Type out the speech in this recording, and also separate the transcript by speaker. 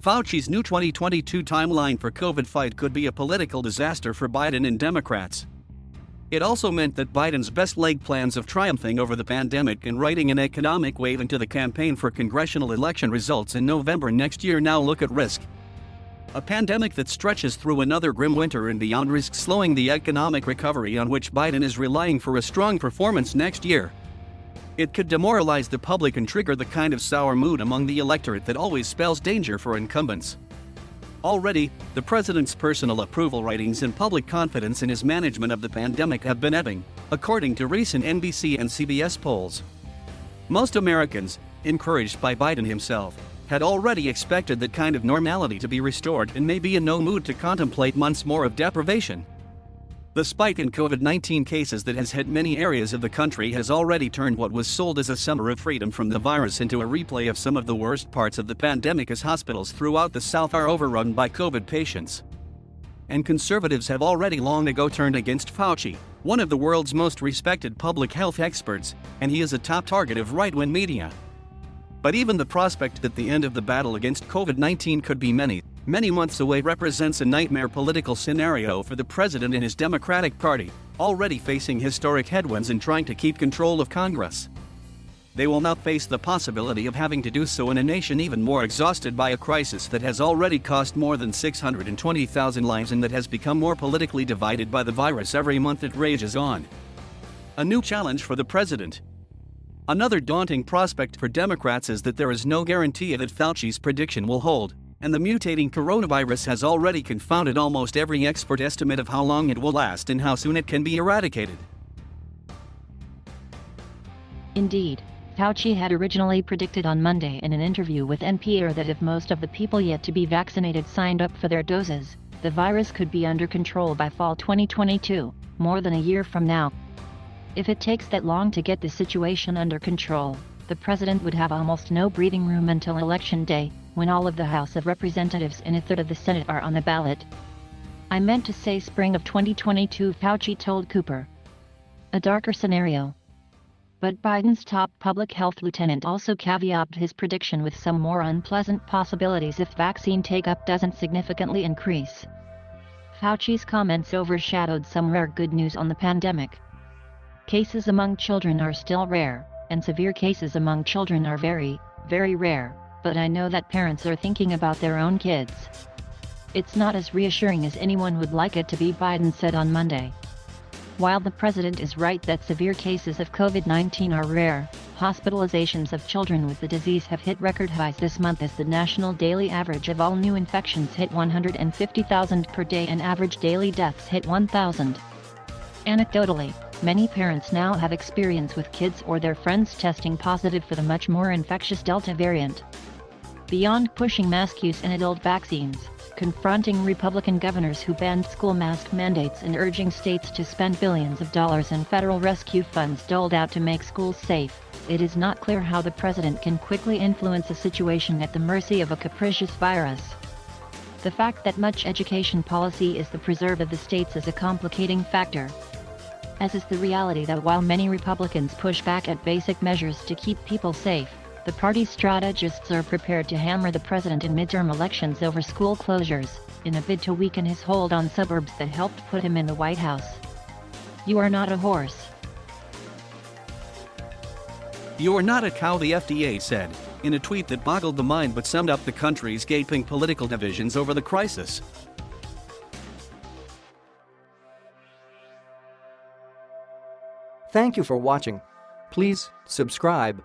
Speaker 1: Fauci's new 2022 timeline for COVID fight could be a political disaster for Biden and Democrats. It also meant that Biden's best-laid plans of triumphing over the pandemic and riding an economic wave into the campaign for congressional election results in November next year now look at risk. A pandemic that stretches through another grim winter and beyond risks slowing the economic recovery on which Biden is relying for a strong performance next year. It could demoralize the public and trigger the kind of sour mood among the electorate that always spells danger for incumbents. Already, the president's personal approval ratings and public confidence in his management of the pandemic have been ebbing, according to recent NBC and CBS polls. Most Americans, encouraged by Biden himself, had already expected that kind of normality to be restored and may be in no mood to contemplate months more of deprivation. The spike in COVID-19 cases that has hit many areas of the country has already turned what was sold as a summer of freedom from the virus into a replay of some of the worst parts of the pandemic as hospitals throughout the South are overrun by COVID patients. And conservatives have already long ago turned against Fauci, one of the world's most respected public health experts, and he is a top target of right-wing media. But even the prospect that the end of the battle against COVID-19 could be many months away represents a nightmare political scenario for the president and his Democratic Party, already facing historic headwinds in trying to keep control of Congress. They will now face the possibility of having to do so in a nation even more exhausted by a crisis that has already cost more than 620,000 lives and that has become more politically divided by the virus every month it rages on. A new challenge for the president. Another daunting prospect for Democrats is that there is no guarantee that Fauci's prediction will hold, and the mutating coronavirus has already confounded almost every expert estimate of how long it will last and how soon it can be eradicated.
Speaker 2: Indeed, Fauci had originally predicted on Monday in an interview with NPR that if most of the people yet to be vaccinated signed up for their doses, the virus could be under control by fall 2022, more than a year from now. If it takes that long to get the situation under control, the president would have almost no breathing room until Election Day, when all of the House of Representatives and a third of the Senate are on the ballot. I meant to say spring of 2022, Fauci told Cooper. A darker scenario. But Biden's top public health lieutenant also caveated his prediction with some more unpleasant possibilities if vaccine take-up doesn't significantly increase. Fauci's comments overshadowed some rare good news on the pandemic. Cases among children are still rare, and severe cases among children are very, very rare, but I know that parents are thinking about their own kids. It's not as reassuring as anyone would like it to be, Biden said on Monday. While the president is right that severe cases of COVID-19 are rare, hospitalizations of children with the disease have hit record highs this month as the national daily average of all new infections hit 150,000 per day and average daily deaths hit 1,000. Anecdotally, many parents now have experience with kids or their friends testing positive for the much more infectious Delta variant. Beyond pushing mask use and adult vaccines, confronting Republican governors who banned school mask mandates and urging states to spend billions of dollars in federal rescue funds doled out to make schools safe, it is not clear how the president can quickly influence a situation at the mercy of a capricious virus. The fact that much education policy is the preserve of the states is a complicating factor, as is the reality that while many Republicans push back at basic measures to keep people safe, the party's strategists are prepared to hammer the president in midterm elections over school closures, in a bid to weaken his hold on suburbs that helped put him in the White House. You are not a horse.
Speaker 1: You are not a cow, the FDA said, in a tweet that boggled the mind but summed up the country's gaping political divisions over the crisis.
Speaker 3: Thank you for watching. Please subscribe.